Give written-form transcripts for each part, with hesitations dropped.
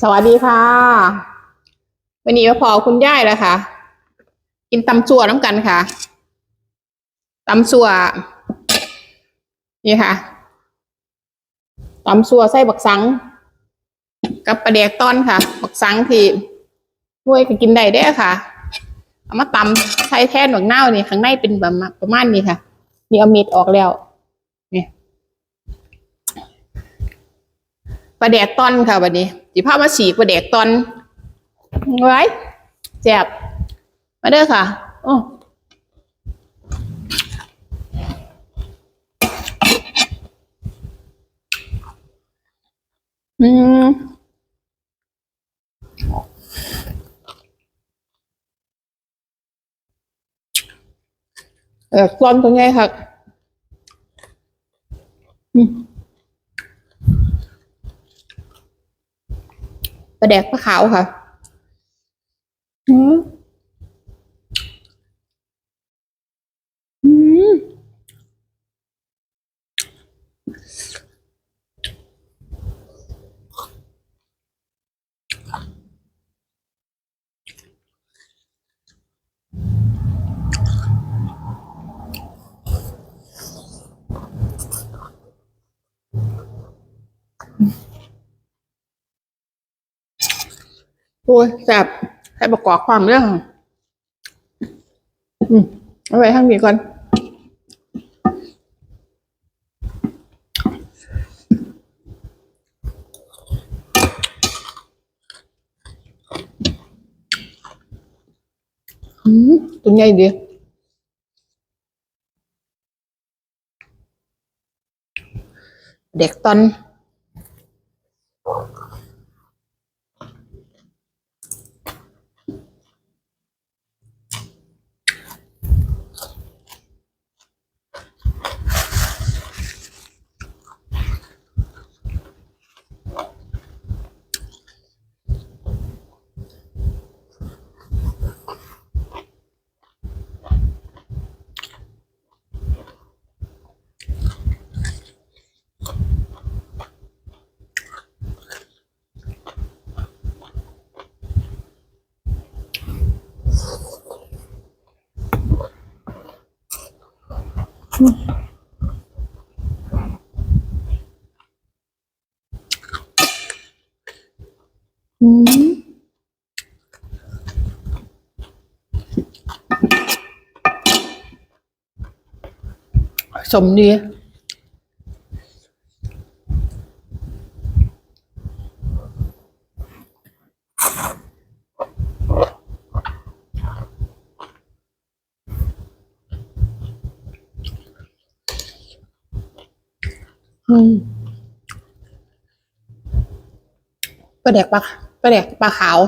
สวัสดีค่ะวันนี้มาพอคุณย่ายแล้วค่ะกินตำซั่วน้ำกันค่ะตำซั่วนี่ค่ะตำซั่วใส่บักสังกับปลาแดกต้อนค่ะบักสังที่ด้วยก็กินได้เด้อค่ะเอามาตำใส่แทนบักนาวนี่ข้างในเป็นแบบประมาณนี้ค่ะนี่เอาเม็ดออกแล้วนี่ปลาแดกต้อนค่ะวันนี้สิพามาฉีกปลาแดกต้อนไว้แซ่บมาเด้อค่ะโอ้อืมต้อนตัวไงค่ะอืมปลาแดกปลาขาวค่ะอืมอืม โอ้ยแซ่บให้ประกอบความเรื่องเอาไว้ทั้งนี้ก่อนตัวใหญ่ดีเด็กตอนสมดีปลาแดกปลาขาว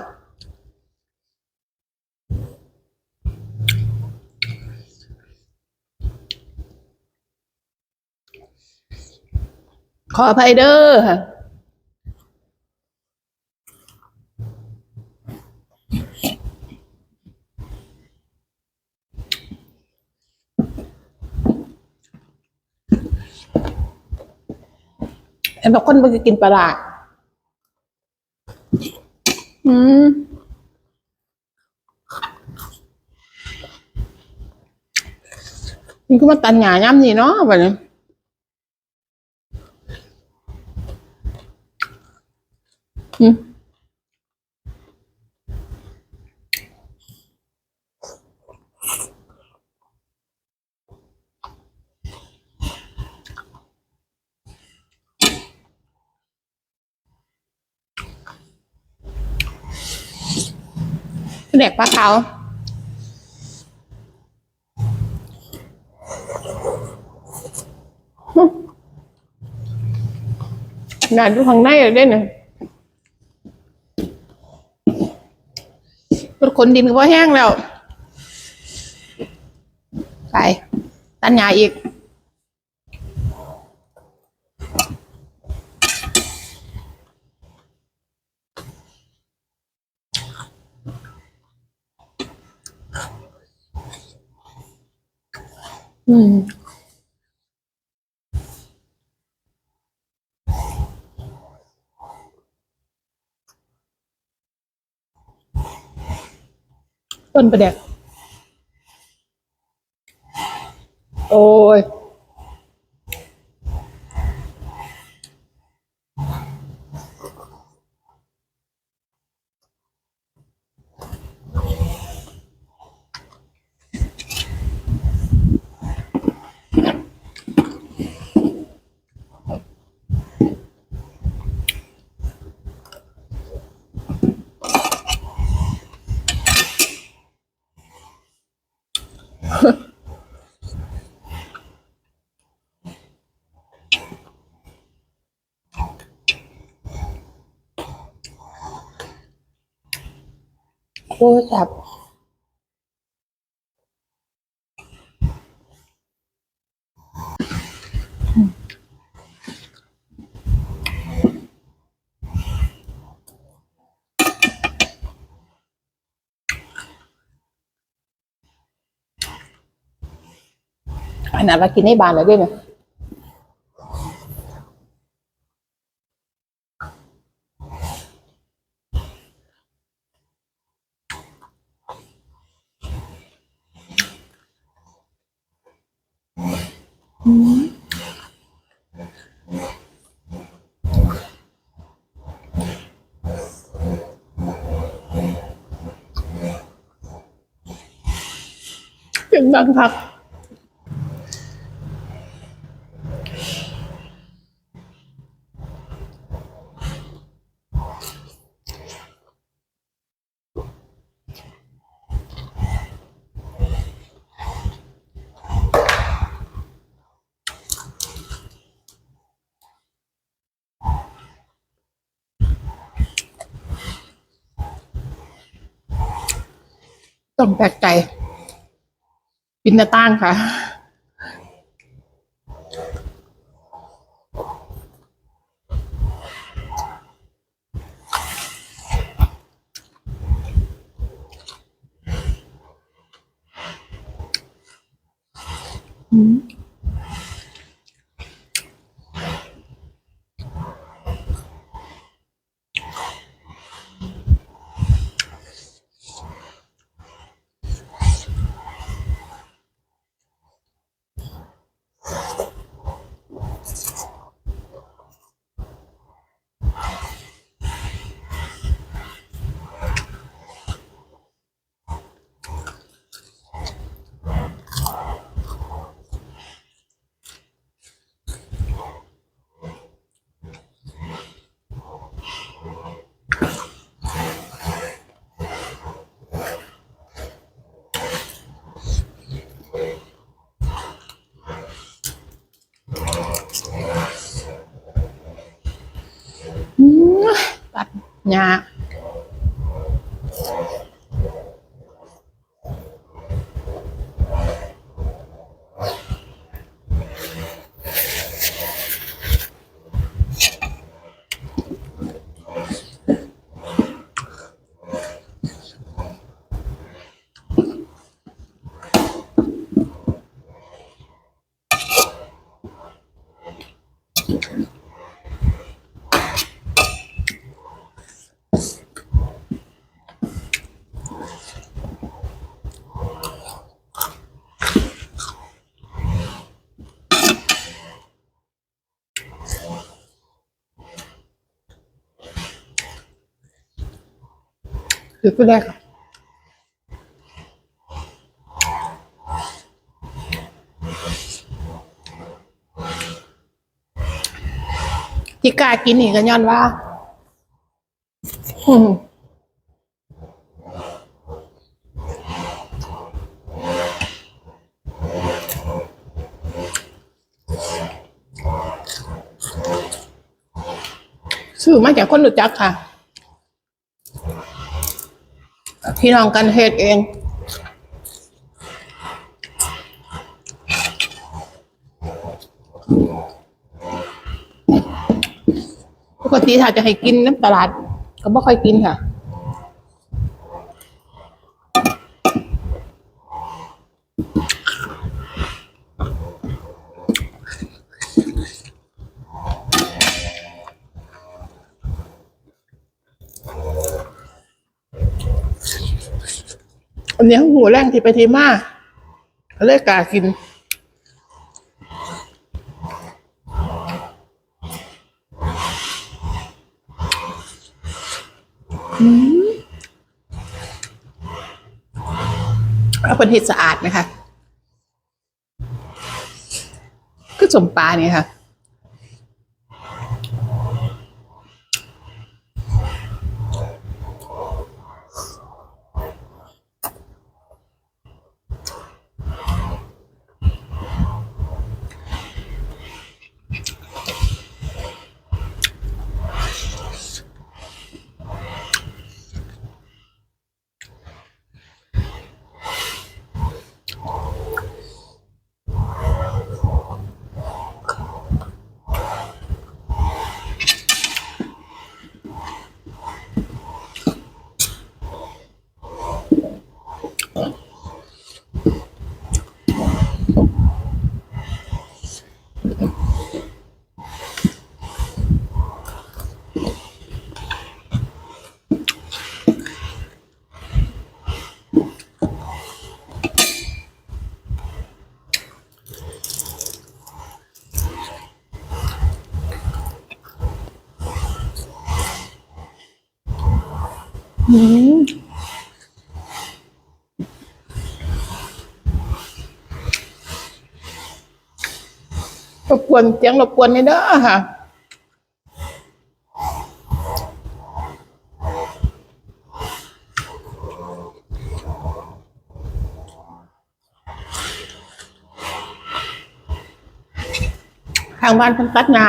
ขออภัยเด้อค่ะเห็นบอกคนมันจะกินปลาร้าอืมนี่ก็มาตันหยาย่ำนี่เนาะแบบนี้ปลาแดกปลาขาวงานอยู่ข้างในเลยเนี่ยรถขนดินก็พอแห้งแล้วไปตันหยาอีกอืม ต้นประแดกโอ้ยโอ้ยแซ่บอันนั้นเรากินในบ้านแล้วด้วยไหมเสียงดังคักต้องแปลกใจปินหน้าต่างค่ะตัดหญ้าคือผู้แรกที่กล้ากินนี่ก็ย้อนว่าซื้อมาจากคนรู้จักค่ะพี่น้องกันเฮ็ดเองปกติถ้าจะให้กินน้ำตลาดก็ไม่ค่อยกินค่ะ อันนี้หูแรงที่ไปทีมาเลยกล้ากินเอาเป็นเห็ดสะอาดไหมคะคือสมปลาเนี่ยค่ะรบกวนเสียงรบกวนนี่เด้อค่ะทางบ้านเพิ่นตัดหญ้า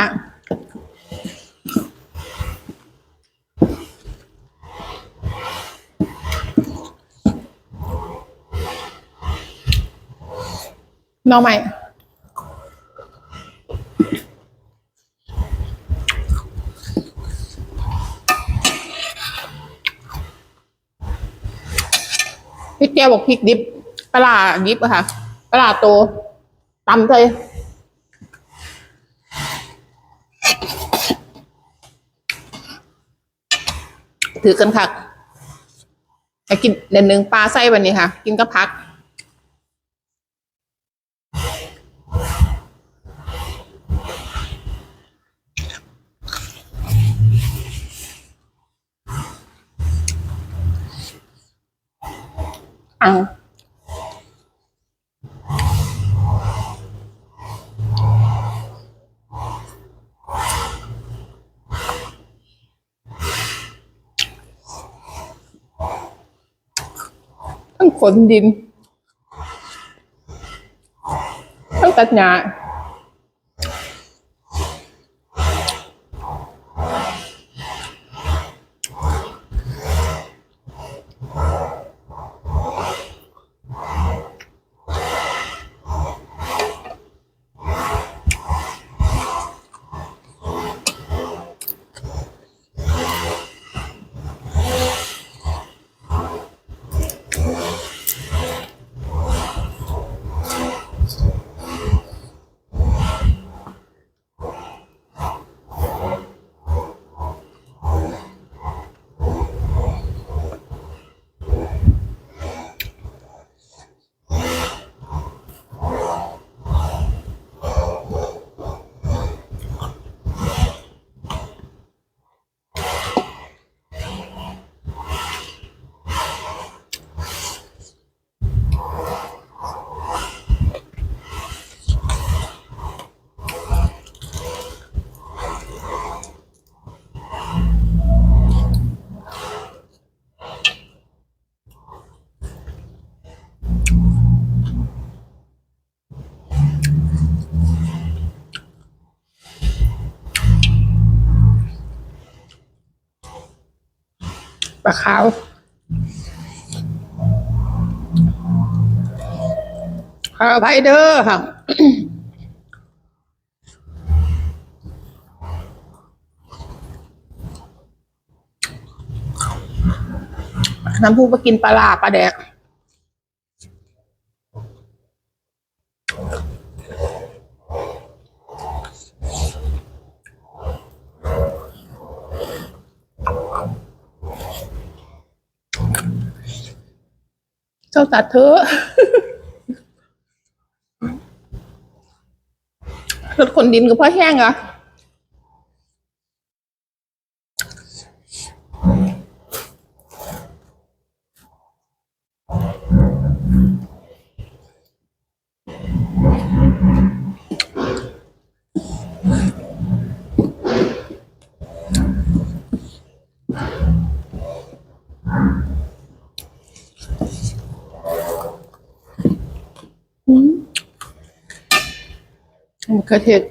หน่อไม้พริกแกงบอกพริกดิบปลาดิบอะค่ะปลาโตตำเลยถือกันค่ะไปกินเด่นหนึ่งปลาไส้วันนี้ค่ะกินก็พักอังทั้งขนดินทั้งตัดหญ้าปลาขาวขาวไพเดอร์ค่ะน้ำผู้มากินปลาลาปลาแดก เจ้าตัดเธอะรถขนดินกับพ่อแห้งอ่ะมะเขือเทศ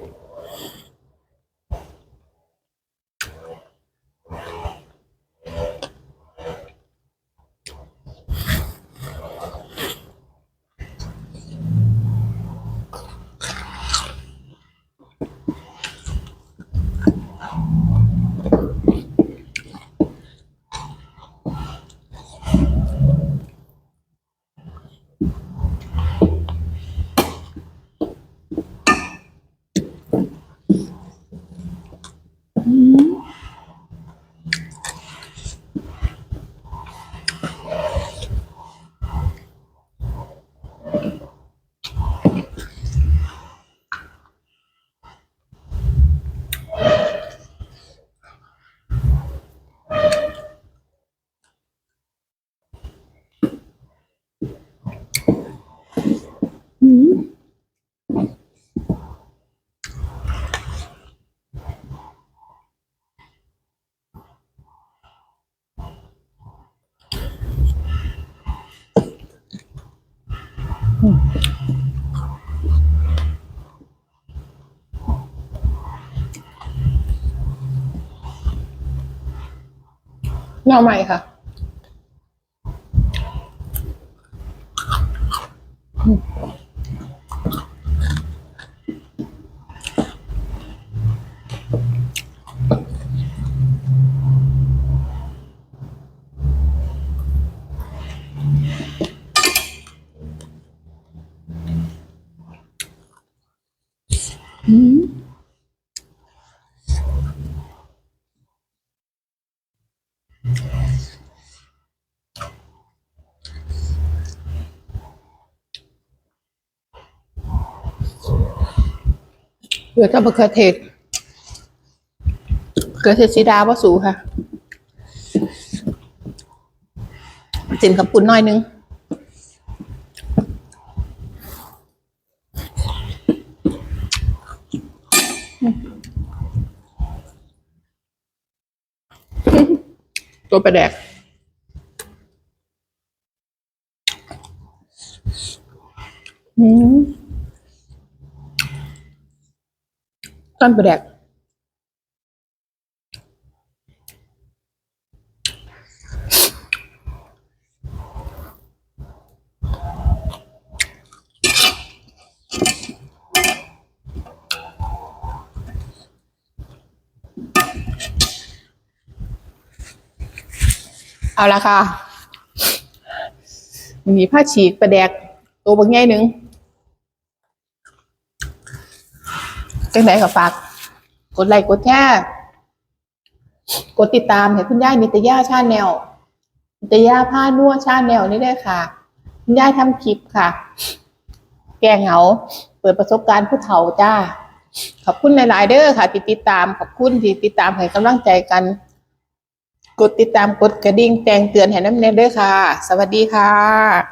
หน่อใหม่ค่ะเหลือแต่มะเขือเทศเขือเทศสีดาว่าสูค่ะจิ้มกับปุ่นหน่อยนึงตัวปลาแดกต้นปลาแดกเอาละค่ะมีผ้าฉีกปลาแดกตัวบางแง่หนึ่งจังไหนกับฝากกดไลค์กดแชร์กดติดตามให้คุณย่านิตยาชาแนลนิตยาผ้านัวชาแนลนี่ได้ค่ะคุณย่าทำคลิปค่ะแก้เหงาเปิดประสบการณ์ผู้เฒ่าจ้าขอบคุณหลายๆเด้อค่ะที่ติดตามขอบคุณที่ติดตามให้กำลังใจกันกดติดตามกดกระดิ่งแจ้งเตือนให้น้ำเนยเด้อค่ะสวัสดีค่ะ